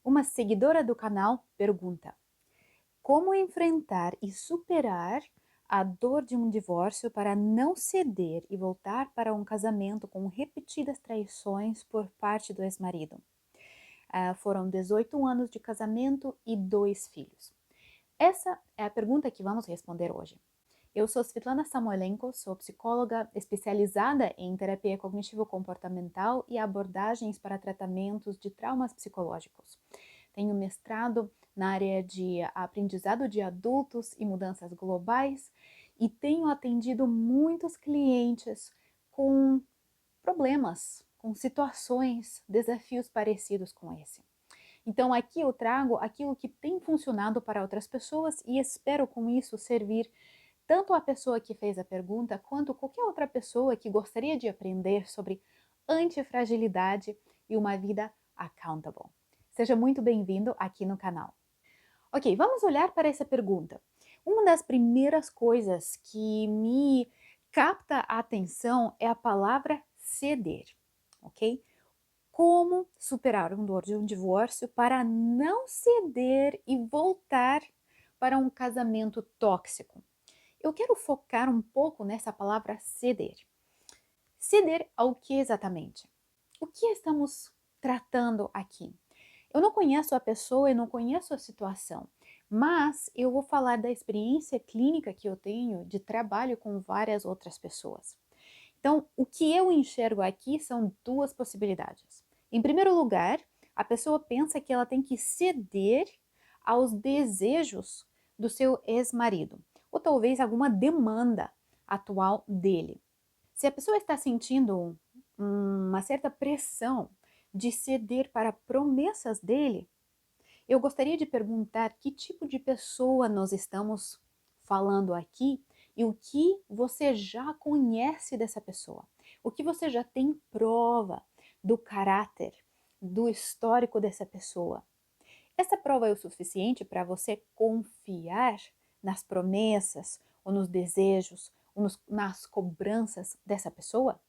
Uma seguidora do canal pergunta: como enfrentar e superar a dor de um divórcio para não ceder e voltar para um casamento com repetidas traições por parte do ex-marido? Foram 18 anos de casamento e 2 filhos. Essa é a pergunta que vamos responder hoje. Eu sou Svetlana Samoilenko, sou psicóloga especializada em terapia cognitivo-comportamental e abordagens para tratamentos de traumas psicológicos. Tenho mestrado na área de aprendizado de adultos e mudanças globais e tenho atendido muitos clientes com problemas, com situações, desafios parecidos com esse. Então, aqui eu trago aquilo que tem funcionado para outras pessoas e espero com isso servir tanto a pessoa que fez a pergunta quanto qualquer outra pessoa que gostaria de aprender sobre antifragilidade e uma vida accountable. Seja muito bem-vindo aqui no canal. Ok, vamos olhar para essa pergunta. Uma das primeiras coisas que me capta a atenção é a palavra ceder, ok? Como superar uma dor de um divórcio para não ceder e voltar para um casamento tóxico? Eu quero focar um pouco nessa palavra ceder. Ceder ao que exatamente? O que estamos tratando aqui? Eu não conheço a pessoa e não conheço a situação, mas eu vou falar da experiência clínica que eu tenho de trabalho com várias outras pessoas. Então, o que eu enxergo aqui são duas possibilidades. Em primeiro lugar, a pessoa pensa que ela tem que ceder aos desejos do seu ex-marido, ou talvez alguma demanda atual dele. Se a pessoa está sentindo uma certa pressão de ceder para promessas dele, eu gostaria de perguntar que tipo de pessoa nós estamos falando aqui e o que você já conhece dessa pessoa. O que você já tem prova do caráter, do histórico dessa pessoa. Essa prova é o suficiente para você confiar nas promessas, ou nos desejos, ou nas cobranças dessa pessoa?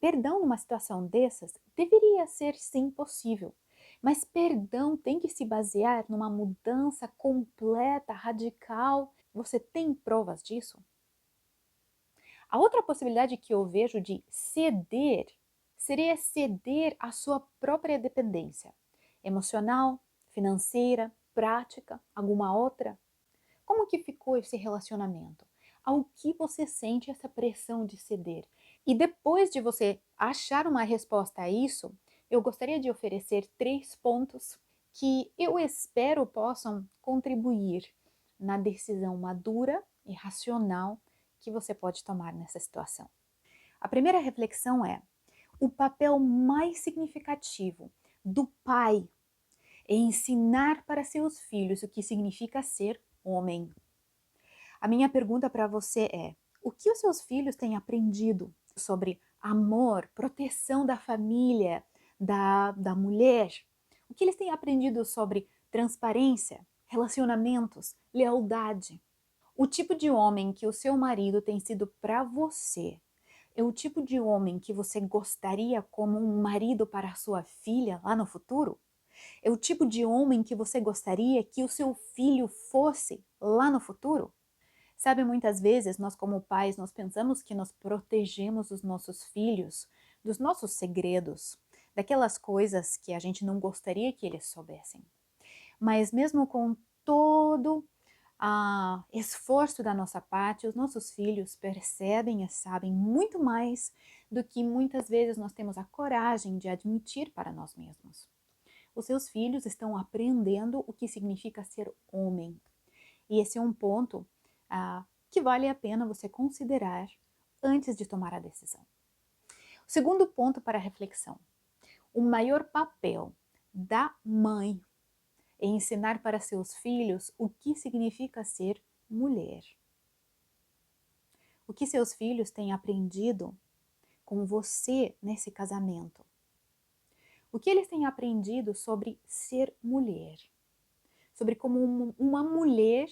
Perdão numa situação dessas deveria ser sim possível, mas perdão tem que se basear numa mudança completa, radical. Você tem provas disso? A outra possibilidade que eu vejo de ceder seria ceder à sua própria dependência emocional, financeira, prática, alguma outra. Como que ficou esse relacionamento? Ao que você sente essa pressão de ceder? E depois de você achar uma resposta a isso, eu gostaria de oferecer 3 pontos que eu espero possam contribuir na decisão madura e racional que você pode tomar nessa situação. A primeira reflexão é: o papel mais significativo do pai é ensinar para seus filhos o que significa ser homem. A minha pergunta para você é: o que os seus filhos têm aprendido sobre amor, proteção da família, da mulher? O que eles têm aprendido sobre transparência, relacionamentos, lealdade? O tipo de homem que o seu marido tem sido para você é o tipo de homem que você gostaria como um marido para a sua filha lá no futuro? É o tipo de homem que você gostaria que o seu filho fosse lá no futuro? Sabe, muitas vezes nós como pais, nós pensamos que nós protegemos os nossos filhos dos nossos segredos, daquelas coisas que a gente não gostaria que eles soubessem. Mas mesmo com todo esforço da nossa parte, os nossos filhos percebem e sabem muito mais do que muitas vezes nós temos a coragem de admitir para nós mesmos. Os seus filhos estão aprendendo o que significa ser homem. E esse é um ponto que vale a pena você considerar antes de tomar a decisão. O segundo ponto para reflexão: o maior papel da mãe é ensinar para seus filhos o que significa ser mulher. O que seus filhos têm aprendido com você nesse casamento? O que eles têm aprendido sobre ser mulher? Sobre como uma mulher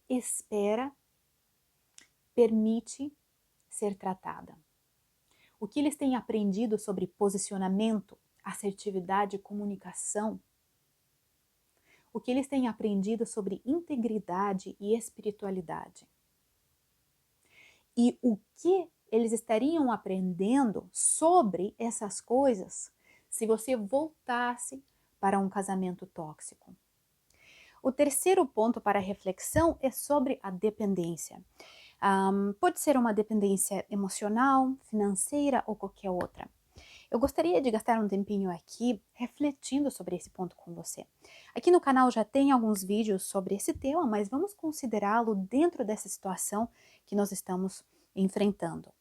espera, permite ser tratada. O que eles têm aprendido sobre posicionamento, assertividade e comunicação? o que eles têm aprendido sobre integridade e espiritualidade. E o que eles estariam aprendendo sobre essas coisas se você voltasse para um casamento tóxico. O terceiro ponto para reflexão é sobre a dependência. Pode ser uma dependência emocional, financeira ou qualquer outra. Eu gostaria de gastar um tempinho aqui refletindo sobre esse ponto com você. Aqui no canal já tem alguns vídeos sobre esse tema, mas vamos considerá-lo dentro dessa situação que nós estamos enfrentando.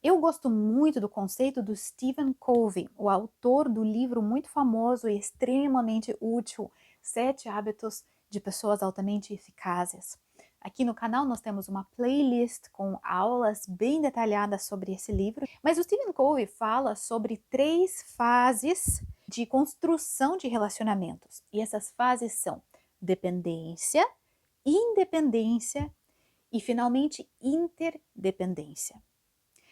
Eu gosto muito do conceito do Stephen Covey, o autor do livro muito famoso e extremamente útil, 7 Hábitos de Pessoas Altamente Eficazes. Aqui no canal nós temos uma playlist com aulas bem detalhadas sobre esse livro, mas o Stephen Covey fala sobre 3 fases de construção de relacionamentos. E essas fases são dependência, independência e, finalmente, interdependência.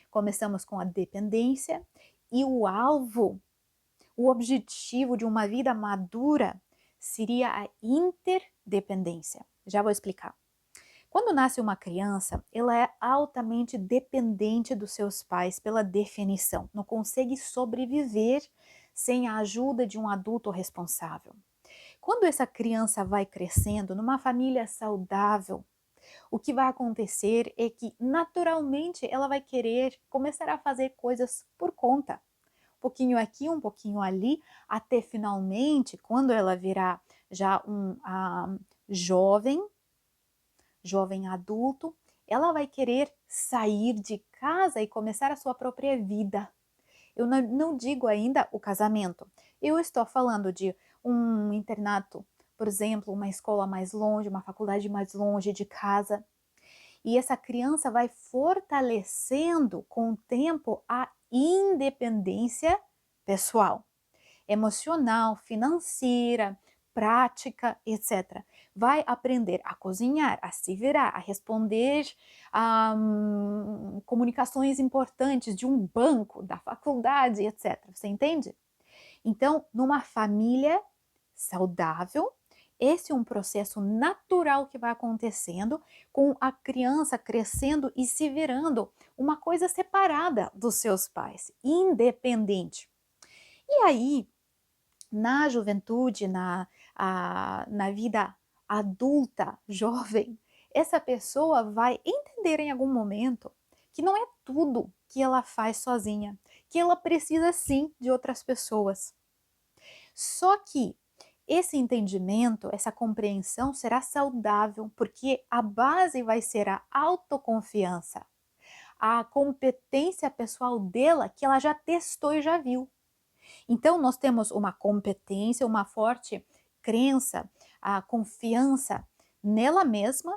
Começamos com a dependência e o alvo, o objetivo de uma vida madura seria a interdependência. Já vou explicar. Quando nasce uma criança, ela é altamente dependente dos seus pais pela definição. Não consegue sobreviver sem a ajuda de um adulto responsável. Quando essa criança vai crescendo numa família saudável, o que vai acontecer é que naturalmente ela vai querer começar a fazer coisas por conta. Um pouquinho aqui, um pouquinho ali, até finalmente, quando ela virar já um jovem adulto, ela vai querer sair de casa e começar a sua própria vida. Eu não digo ainda o casamento. Eu estou falando de um internato, por exemplo, uma escola mais longe, uma faculdade mais longe de casa. E essa criança vai fortalecendo com o tempo a independência pessoal, emocional, financeira, prática, etc. Vai aprender a cozinhar, a se virar, a responder a comunicações importantes de um banco, da faculdade, etc. Você entende? Então, numa família saudável, esse é um processo natural que vai acontecendo com a criança crescendo e se virando uma coisa separada dos seus pais, independente. E aí, na juventude, na vida adulta, jovem, essa pessoa vai entender em algum momento que não é tudo que ela faz sozinha, que ela precisa sim de outras pessoas. Só que esse entendimento, essa compreensão será saudável, porque a base vai ser a autoconfiança, a competência pessoal dela que ela já testou e já viu. Então, nós temos uma competência, uma forte crença, a confiança nela mesma,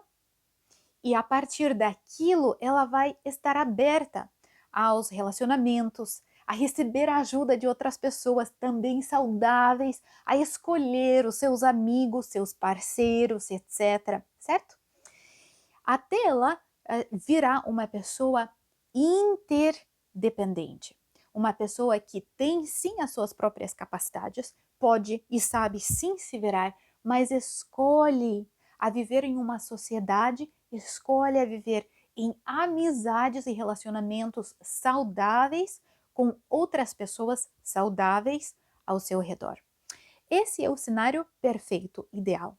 e a partir daquilo ela vai estar aberta aos relacionamentos, a receber a ajuda de outras pessoas também saudáveis, a escolher os seus amigos, seus parceiros, etc. Certo? Até ela virar uma pessoa interdependente. Uma pessoa que tem sim as suas próprias capacidades, pode e sabe sim se virar, mas escolhe a viver em uma sociedade, escolhe a viver em amizades e relacionamentos saudáveis com outras pessoas saudáveis ao seu redor. Esse é o cenário perfeito, ideal.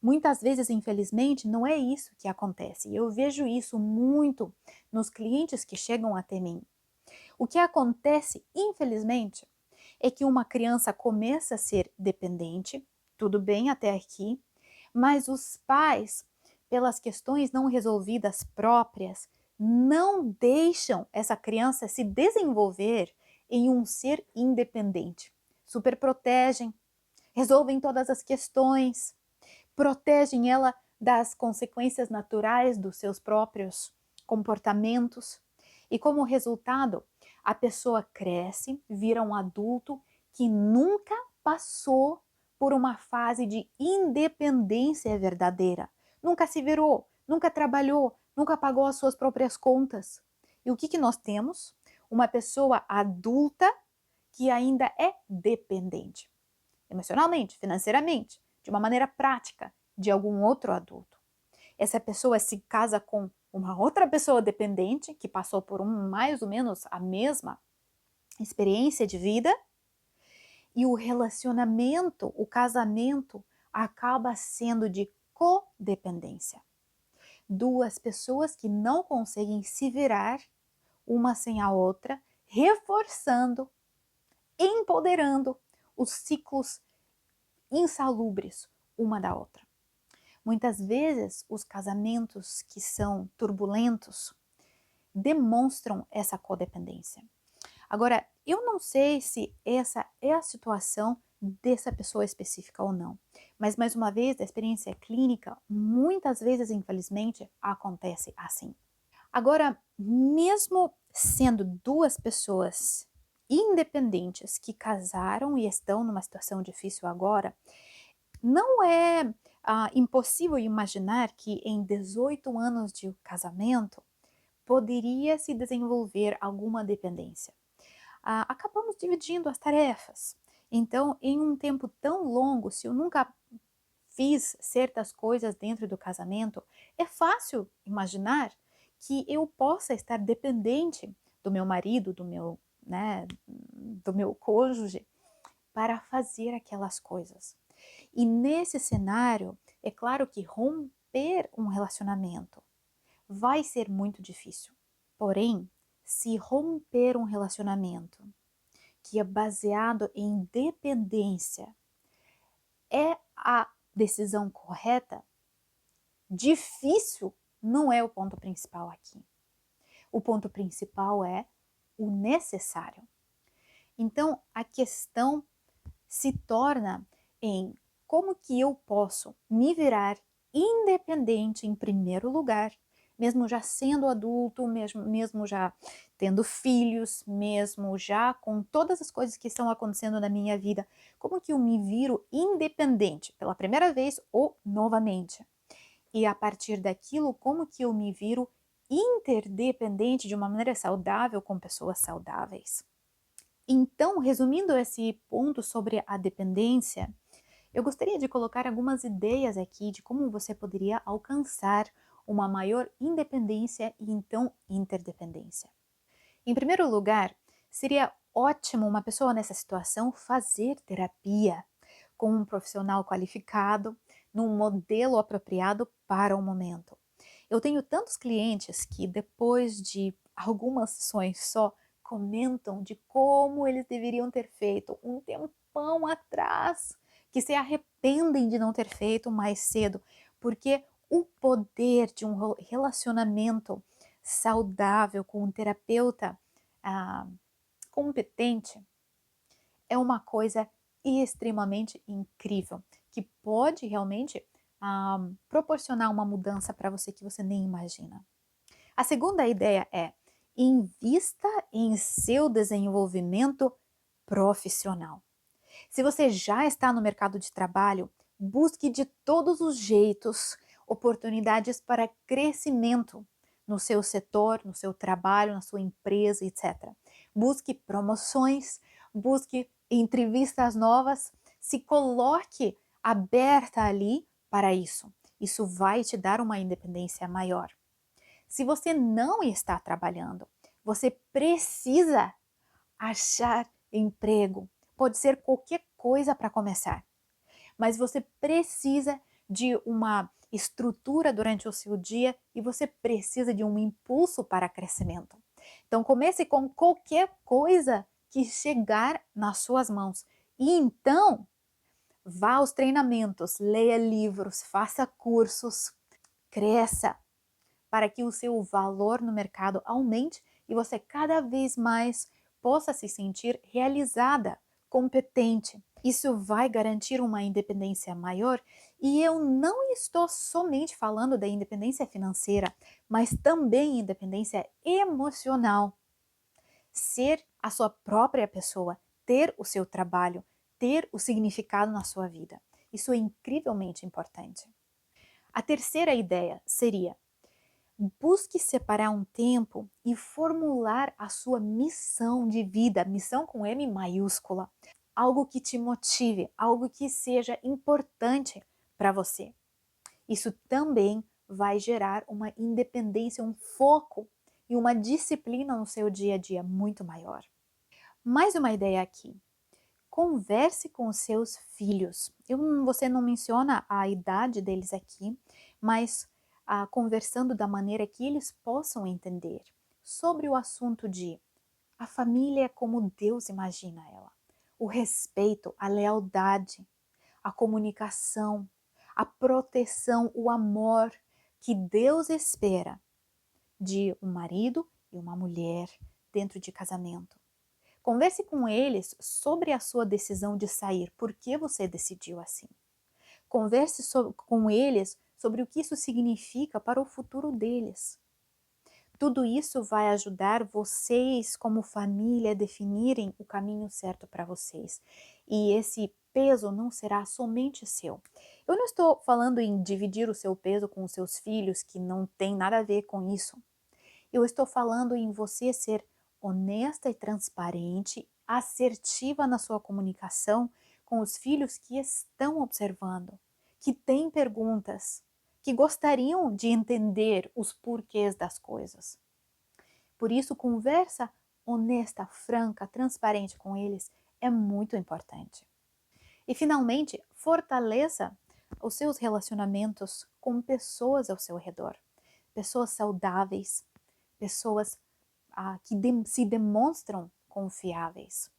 Muitas vezes, infelizmente, não é isso que acontece. Eu vejo isso muito nos clientes que chegam até mim. O que acontece, infelizmente, é que uma criança começa a ser dependente, tudo bem até aqui, mas os pais, pelas questões não resolvidas próprias, não deixam essa criança se desenvolver em um ser independente. Superprotegem, resolvem todas as questões, protegem ela das consequências naturais dos seus próprios comportamentos. E como resultado, a pessoa cresce, vira um adulto que nunca passou por uma fase de independência verdadeira. Nunca se virou, nunca trabalhou, nunca pagou as suas próprias contas. E o que nós temos? Uma pessoa adulta que ainda é dependente. Emocionalmente, financeiramente, de uma maneira prática, de algum outro adulto. Essa pessoa se casa com uma outra pessoa dependente, que passou por mais ou menos a mesma experiência de vida, e o relacionamento, o casamento, acaba sendo de codependência. Duas pessoas que não conseguem se virar uma sem a outra, reforçando, empoderando os ciclos insalubres uma da outra. Muitas vezes, os casamentos que são turbulentos demonstram essa codependência. Agora, eu não sei se essa é a situação dessa pessoa específica ou não, mas mais uma vez, da experiência clínica, muitas vezes, infelizmente, acontece assim. Agora, mesmo sendo duas pessoas independentes que casaram e estão numa situação difícil agora, não é impossível imaginar que em 18 anos de casamento poderia se desenvolver alguma dependência. Acabamos dividindo as tarefas. Então, em um tempo tão longo, se eu nunca fiz certas coisas dentro do casamento, é fácil imaginar que eu possa estar dependente do meu marido, do meu cônjuge, para fazer aquelas coisas. E nesse cenário, é claro que romper um relacionamento vai ser muito difícil. Porém, se romper um relacionamento que é baseado em dependência é a decisão correta, difícil não é o ponto principal aqui. O ponto principal é o necessário. Então, a questão se torna em como que eu posso me virar independente em primeiro lugar, mesmo já sendo adulto, mesmo já tendo filhos, mesmo já com todas as coisas que estão acontecendo na minha vida, como que eu me viro independente pela primeira vez ou novamente? E a partir daquilo, como que eu me viro interdependente de uma maneira saudável com pessoas saudáveis? Então, resumindo esse ponto sobre a dependência, eu gostaria de colocar algumas ideias aqui de como você poderia alcançar uma maior independência e então interdependência. Em primeiro lugar, seria ótimo uma pessoa nessa situação fazer terapia com um profissional qualificado, num modelo apropriado para o momento. Eu tenho tantos clientes que depois de algumas sessões só comentam de como eles deveriam ter feito um tempão atrás, que se arrependem de não ter feito mais cedo, porque o poder de um relacionamento saudável com um terapeuta competente é uma coisa extremamente incrível, que pode realmente proporcionar uma mudança para você que você nem imagina. A segunda ideia é: invista em seu desenvolvimento profissional. Se você já está no mercado de trabalho, busque de todos os jeitos oportunidades para crescimento no seu setor, no seu trabalho, na sua empresa, etc. Busque promoções, busque entrevistas novas, se coloque aberta ali para isso. Isso vai te dar uma independência maior. Se você não está trabalhando, você precisa achar emprego. Pode ser qualquer coisa para começar, mas você precisa de uma estrutura durante o seu dia e você precisa de um impulso para crescimento. Então comece com qualquer coisa que chegar nas suas mãos e então vá aos treinamentos, leia livros, faça cursos, cresça para que o seu valor no mercado aumente e você cada vez mais possa se sentir realizada, competente. Isso vai garantir uma independência maior e eu não estou somente falando da independência financeira, mas também independência emocional. Ser a sua própria pessoa, ter o seu trabalho, ter o significado na sua vida. Isso é incrivelmente importante. A terceira ideia seria: busque separar um tempo e formular a sua missão de vida, missão com M maiúscula. algo que te motive, algo que seja importante para você. Isso também vai gerar uma independência, um foco e uma disciplina no seu dia a dia muito maior. Mais uma ideia aqui. Converse com os seus filhos. Você não menciona a idade deles aqui, mas conversando da maneira que eles possam entender sobre o assunto de a família é como Deus imagina ela. O respeito, a lealdade, a comunicação, a proteção, o amor que Deus espera de um marido e uma mulher dentro de casamento. Converse com eles sobre a sua decisão de sair, por que você decidiu assim. Converse com eles sobre o que isso significa para o futuro deles. Tudo isso vai ajudar vocês, como família, a definirem o caminho certo para vocês. E esse peso não será somente seu. Eu não estou falando em dividir o seu peso com os seus filhos, que não tem nada a ver com isso. Eu estou falando em você ser honesta e transparente, assertiva na sua comunicação com os filhos que estão observando, que têm perguntas, que gostariam de entender os porquês das coisas. Por isso, conversa honesta, franca, transparente com eles é muito importante. E, finalmente, fortaleça os seus relacionamentos com pessoas ao seu redor. Pessoas saudáveis, pessoas que se demonstram confiáveis.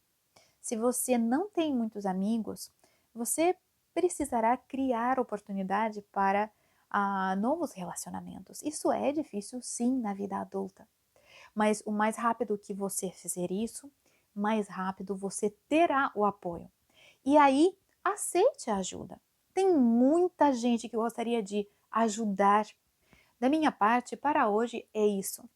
Se você não tem muitos amigos, você precisará criar oportunidade para novos relacionamentos. Isso é difícil, sim, na vida adulta. Mas o mais rápido que você fizer isso, mais rápido você terá o apoio. E aí, aceite a ajuda. Tem muita gente que gostaria de ajudar. Da minha parte, para hoje é isso.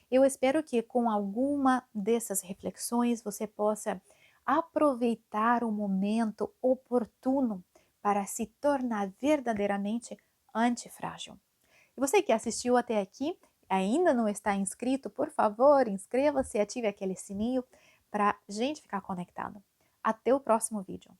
Eu espero que com alguma dessas reflexões você possa aproveitar o momento oportuno para se tornar verdadeiramente antifrágil. E você que assistiu até aqui, ainda não está inscrito, por favor, inscreva-se e ative aquele sininho para a gente ficar conectado. Até o próximo vídeo.